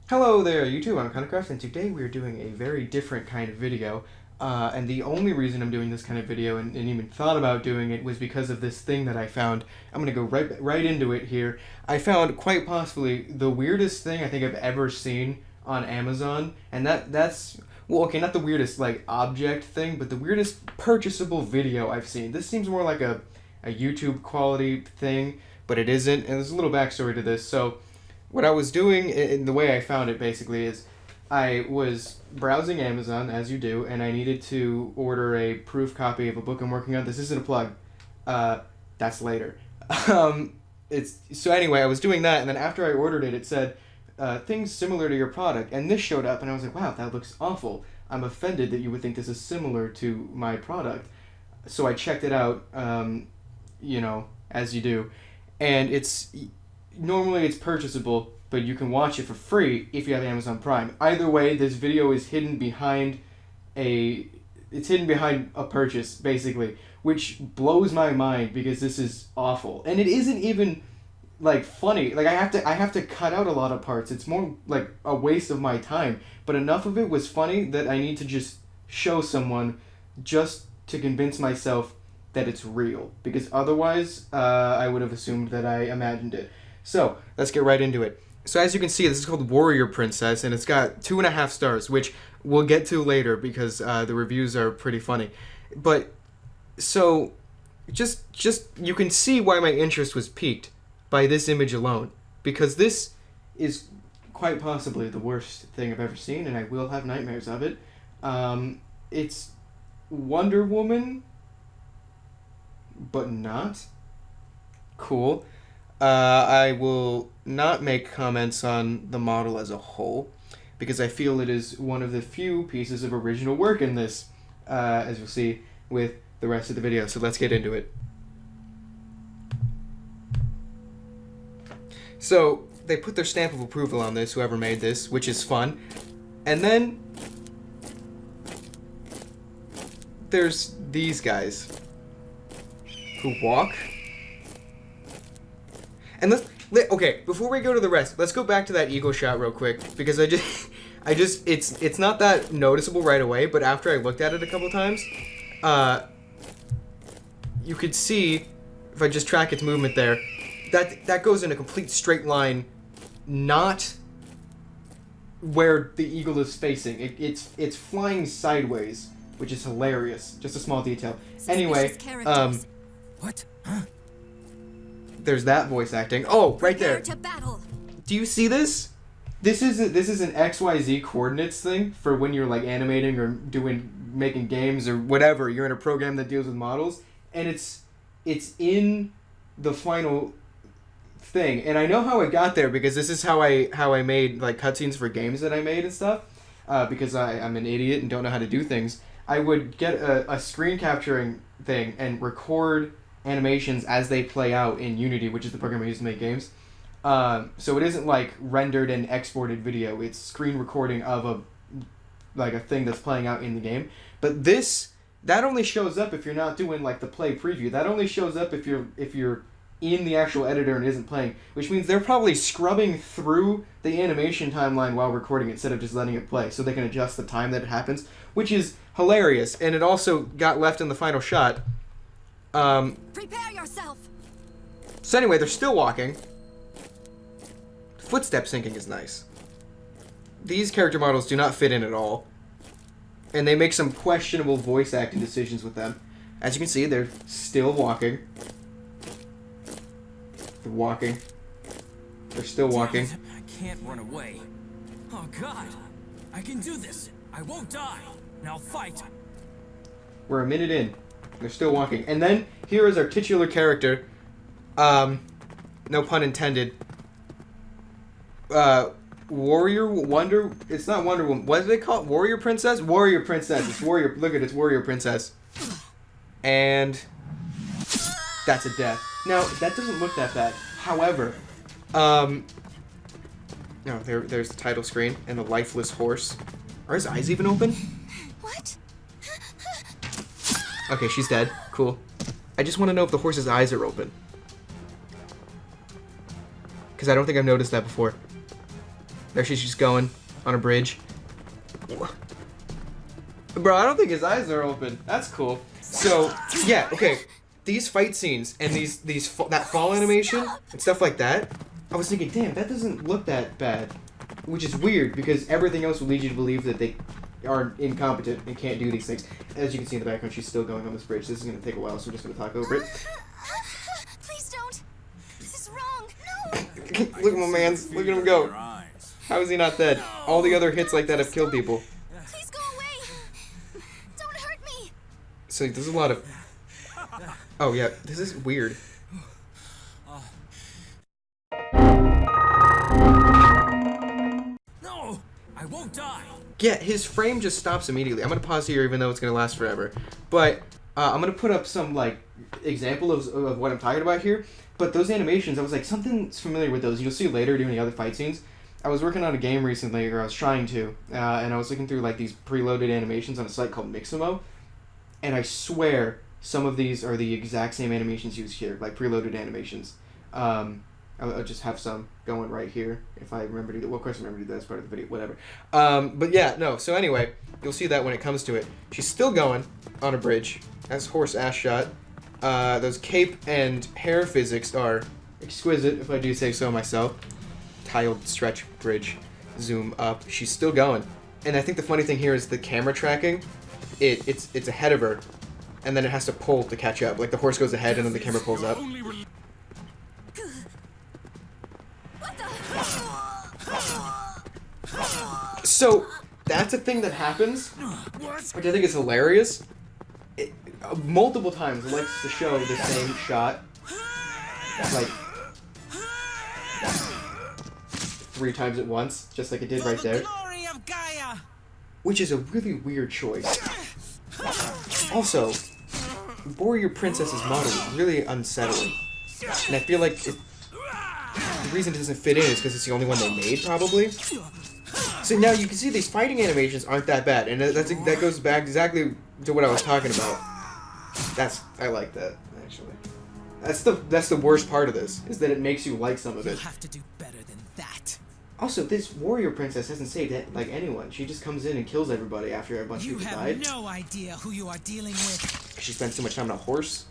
Hello there, YouTube. I'm KonnerKraft, and today we're doing a very different kind of video. And the only reason I'm doing this kind of video and even thought about doing it was because of this thing that I found. I'm gonna go right into it here. I found quite possibly the weirdest thing I think I've ever seen on Amazon, and that's well, okay, not the weirdest like object thing, but the weirdest purchasable video I've seen. This seems more like a YouTube quality thing, but it isn't. And there's a little backstory to this. So what I was doing, in the way I found it basically, is I was browsing Amazon, as you do, and I needed to order a proof copy of a book I'm working on. This isn't a plug. That's later. So anyway, I was doing that, and then after I ordered it, it said, things similar to your product, and this showed up, and I was like, wow, that looks awful. I'm offended that you would think this is similar to my product. So I checked it out, as you do, and normally it's purchasable, but you can watch it for free if you have Amazon Prime. Either way, this video is hidden behind a purchase, basically, which blows my mind because this is awful. And it isn't even like funny. Like I have to cut out a lot of parts. It's more like a waste of my time. But enough of it was funny that I need to just show someone just to convince myself that it's real, because otherwise I would have assumed that I imagined it. So let's get right into it. So as you can see, this is called Warrior Princess, and it's got 2.5 stars, which we'll get to later because the reviews are pretty funny. But so just you can see why my interest was piqued by this image alone, because this is quite possibly the worst thing I've ever seen, and I will have nightmares of it. It's Wonder Woman, but not cool. I will not make comments on the model as a whole, because I feel it is one of the few pieces of original work in this, as you'll see with the rest of the video. So let's get into it. So they put their stamp of approval on this, whoever made this, which is fun. And then there's these guys who walk. And okay, before we go to the rest, let's go back to that eagle shot real quick, because it's not that noticeable right away, but after I looked at it a couple times, you could see, if I just track its movement there, that goes in a complete straight line, not where the eagle is facing. It's flying sideways, which is hilarious. Just a small detail. Anyway, What? Huh? There's that voice acting. Oh, right there. Do you see this? This is an XYZ coordinates thing for when you're like animating or making games or whatever. You're in a program that deals with models, and it's in the final thing. And I know how it got there, because this is how I made like cutscenes for games that I made and stuff. Because I'm an idiot and don't know how to do things. I would get a screen capturing thing and record animations as they play out in Unity, which is the program I use to make games. So it isn't like rendered and exported video. It's screen recording of a thing that's playing out in the game. But that only shows up if you're not doing like the play preview. That only shows up if you're in the actual editor and isn't playing, which means they're probably scrubbing through the animation timeline while recording instead of just letting it play, so they can adjust the time that it happens, which is hilarious. And it also got left in the final shot. Prepare yourself. So anyway, they're still walking. Footstep syncing is nice. These character models do not fit in at all, and they make some questionable voice acting decisions with them. As you can see, they're still walking. They're walking. They're still walking. I can't run away. Oh God, I can do this. I won't die. Now fight. We're a minute in. They're still walking. And then here is our titular character. No pun intended. It's not Wonder Woman. What do they call it? Warrior Princess? Warrior Princess. It's Warrior. Look at it. It's Warrior Princess. And that's a death. Now, that doesn't look that bad. However, there's the title screen and the lifeless horse. Are his eyes even open? What? Okay, she's dead. Cool. I just want to know if the horse's eyes are open, because I don't think I've noticed that before. There she's just going on a bridge. Bro, I don't think his eyes are open. That's cool. So, yeah, okay. These fight scenes and that fall animation and stuff like that, I was thinking, damn, that doesn't look that bad. Which is weird, because everything else would lead you to believe that they are incompetent and can't do these things. As you can see in the background, she's still going on this bridge. This is going to take a while, so we're just going to talk over it. Please don't. This is wrong. No. Look at my man's. Look at him go. How is he not dead? All the other hits like that have killed people. Please go away. Don't hurt me. So there's a lot of... Oh, yeah. This is weird. No, I won't die. Yeah, his frame just stops immediately. I'm going to pause here even though it's going to last forever. But I'm going to put up some, like, example of what I'm talking about here. But those animations, I was like, something's familiar with those. You'll see later doing the other fight scenes. I was working on a game recently, or I was trying to, and I was looking through, like, these preloaded animations on a site called Mixamo. And I swear some of these are the exact same animations used here, like preloaded animations. I'll just have some going right here if I remember to do that. Well, of course I remember to do that as part of the video, whatever. But yeah, no, so anyway, you'll see that when it comes to it. She's still going on a bridge. That's horse ass shot. Those cape and hair physics are exquisite, if I do say so myself. Tiled stretch bridge. Zoom up. She's still going. And I think the funny thing here is the camera tracking. It's ahead of her, and then it has to pull to catch up. Like the horse goes ahead and then the camera pulls up. So that's a thing that happens, which I think is hilarious. Multiple times it likes to show the same shot, like 3 times at once, just like it did right there. Which is a really weird choice. Also, Warrior Princess's model is really unsettling. And I feel like the reason it doesn't fit in is because it's the only one they made, probably. So now you can see these fighting animations aren't that bad, and that goes back exactly to what I was talking about. I like that, actually. That's the worst part of this, is that it makes you like some of it. You have to do better than that. Also, this warrior princess hasn't saved like anyone. She just comes in and kills everybody after a bunch of people died. You have no idea who you are dealing with. She spends so much time on a horse.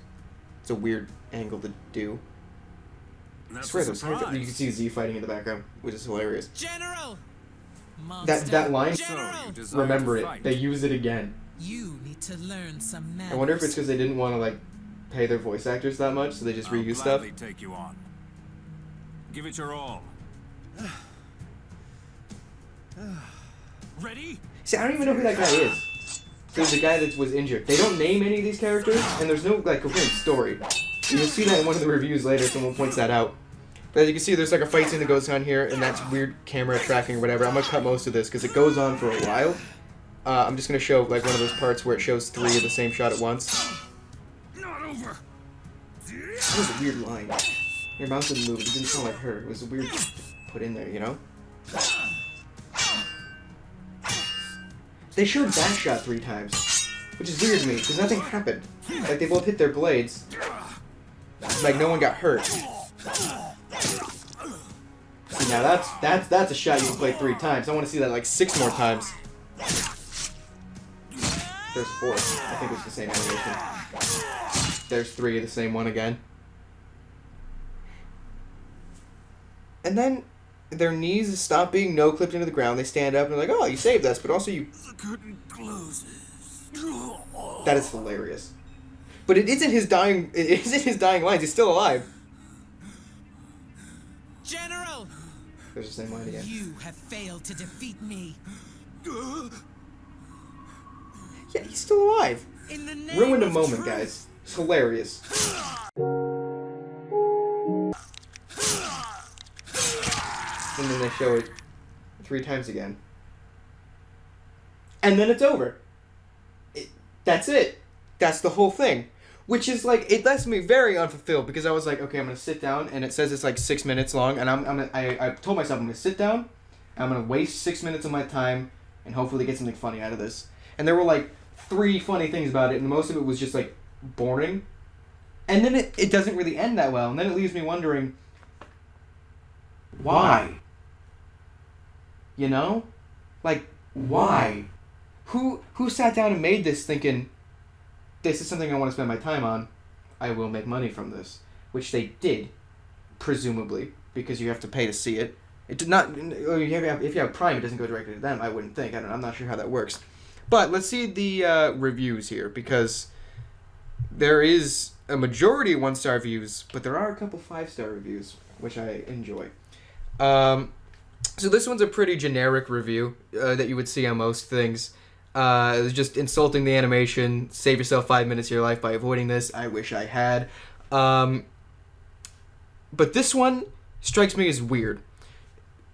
It's a weird angle to do. I swear, you can see Z fighting in the background, which is hilarious. General. That line, General. remember it. They use it again. You need to learn some manners. I wonder if it's because they didn't want to like pay their voice actors that much, so they just reuse stuff. Take you on. Give it your all. Ready? See, I don't even know who that guy is. There's the guy that was injured. They don't name any of these characters, and there's no like coherent story. You'll see that in one of the reviews later. Someone points that out. But as you can see, there's like a fight scene that goes on here, and that's weird camera tracking or whatever. I'm gonna cut most of this because it goes on for a while. I'm just gonna show like one of those parts where it shows 3 of the same shot at once. Not over. That was a weird line. Your mouth didn't move. It didn't sound like her. It was weird to put in there, you know? They showed that shot 3 times, which is weird to me because nothing happened. Like they both hit their blades. Like no one got hurt. See, now that's a shot you can play 3 times. I want to see that like 6 more times. There's 4. I think it's the same animation. There's 3 of the same one again. And then their knees stop being no-clipped into the ground. They stand up and they're like, oh, you saved us, but also you... The curtain closes. That is hilarious. But it isn't his dying lines. He's still alive. General! There's the same line again. You have failed to defeat me. Yeah, he's still alive. In the name Ruined a of moment, truth. guys. It's hilarious. And then they show it 3 times again. And then it's over. That's it. That's the whole thing. Which is like, it left me very unfulfilled because I was like, okay, I'm going to sit down and it says it's like 6 minutes long and I told myself I'm going to sit down, I'm going to waste 6 minutes of my time and hopefully get something funny out of this. And there were like 3 funny things about it and most of it was just like boring. And then it doesn't really end that well and then it leaves me wondering, why? You know? Like, why? Who sat down and made this thinking, this is something I want to spend my time on, I will make money from this. Which they did, presumably, because you have to pay to see it. It did not, if you have Prime, it doesn't go directly to them, I wouldn't think. I don't know, I'm not sure how that works. But let's see the reviews here, because there is a majority 1-star reviews, but there are a couple 5-star reviews, which I enjoy. So this one's a pretty generic review that you would see on most things. It was just insulting the animation, save yourself 5 minutes of your life by avoiding this. I wish I had. But this one strikes me as weird.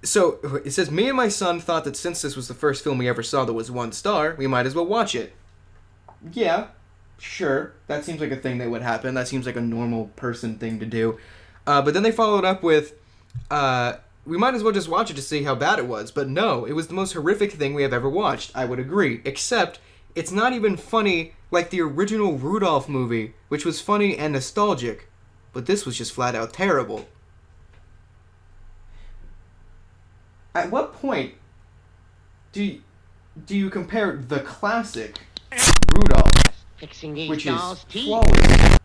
So, it says, me and my son thought that since this was the first film we ever saw that was 1 star, we might as well watch it. Yeah, sure. That seems like a thing that would happen. That seems like a normal person thing to do. But then they followed up with, we might as well just watch it to see how bad it was. But no, it was the most horrific thing we have ever watched. I would agree. Except, it's not even funny like the original Rudolph movie, which was funny and nostalgic. But this was just flat out terrible. At what point do you compare the classic Rudolph, which is flawless,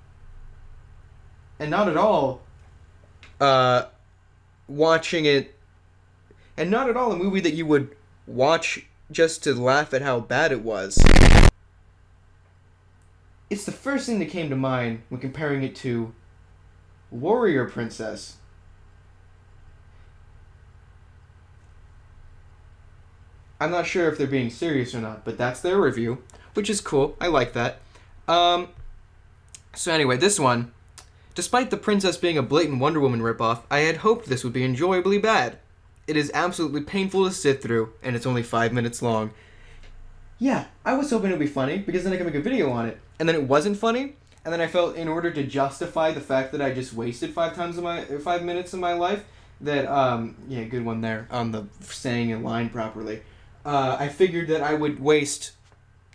and not at all watching it, and not at all a movie that you would watch just to laugh at how bad it was. It's the first thing that came to mind when comparing it to Warrior Princess. I'm not sure if they're being serious or not, but that's their review, which is cool. I like that. So anyway, this one, despite the princess being a blatant Wonder Woman ripoff, I had hoped this would be enjoyably bad. It is absolutely painful to sit through, and it's only 5 minutes long. Yeah, I was hoping it would be funny, because then I could make a video on it. And then it wasn't funny, and then I felt in order to justify the fact that I just wasted 5 minutes of my life, that, yeah, good one there, on the saying in line properly. I figured that I would waste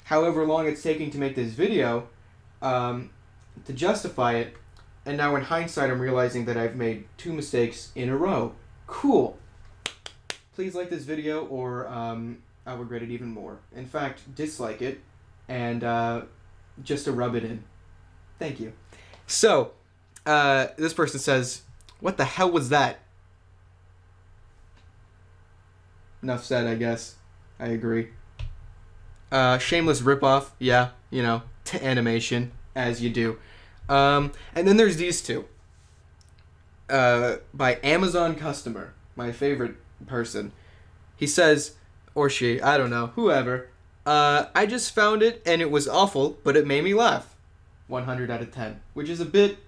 however long it's taking to make this video to justify it, and now in hindsight I'm realizing that I've made 2 mistakes in a row. Cool. Please like this video or I'll regret it even more. In fact, dislike it and just to rub it in. Thank you. So, this person says, what the hell was that? Enough said, I guess. I agree. Shameless ripoff, yeah, you know, to animation, as you do. And then there's these two. By Amazon Customer, my favorite person. He says, or she, I don't know, whoever, I just found it and it was awful, but it made me laugh. 100 out of 10. Which is a bit,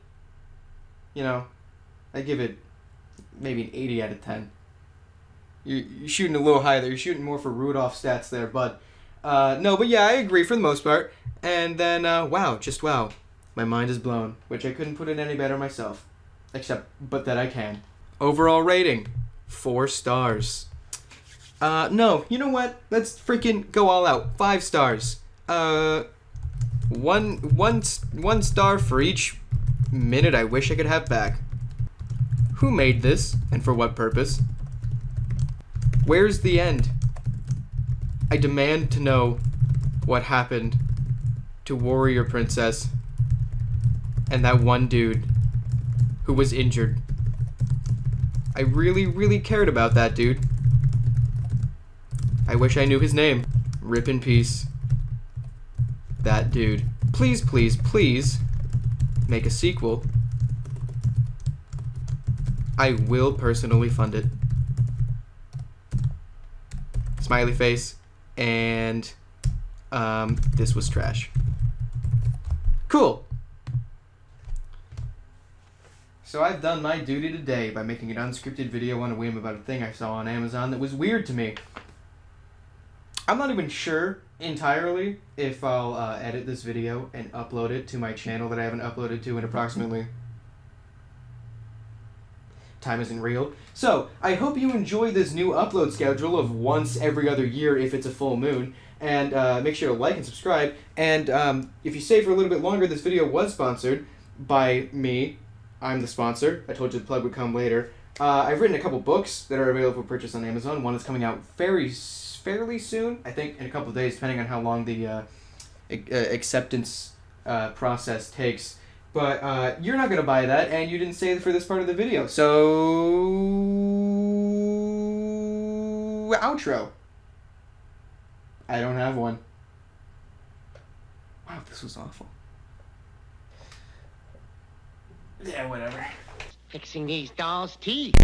you know, I give it maybe an 80 out of 10. You're shooting a little high there. You're shooting more for Rudolph stats there, but no, but yeah, I agree for the most part. And then, wow, just wow. My mind is blown, which I couldn't put it any better myself. But that I can. Overall rating, 4 stars. No, you know what? Let's freaking go all out. 5 stars. One star for each minute I wish I could have back. Who made this, and for what purpose? Where's the end? I demand to know what happened to Warrior Princess and that one dude who was injured. I really, really cared about that dude. I wish I knew his name. Rip in peace. That dude. Please, please, please make a sequel. I will personally fund it. Smiley face, and this was trash. Cool. So I've done my duty today by making an unscripted video on a whim about a thing I saw on Amazon that was weird to me. I'm not even sure entirely if I'll edit this video and upload it to my channel that I haven't uploaded to in approximately... Time isn't real. So, I hope you enjoy this new upload schedule of once every other year if it's a full moon. And make sure to like and subscribe. And if you stay for a little bit longer, this video was sponsored by me. I'm the sponsor. I told you the plug would come later. I've written a couple books that are available for purchase on Amazon. One is coming out fairly soon, I think in a couple of days, depending on how long the acceptance process takes. But you're not going to buy that, and you didn't say for this part of the video. So... outro. I don't have one. Wow, this was awful. Yeah, whatever. Fixing these dolls' teeth.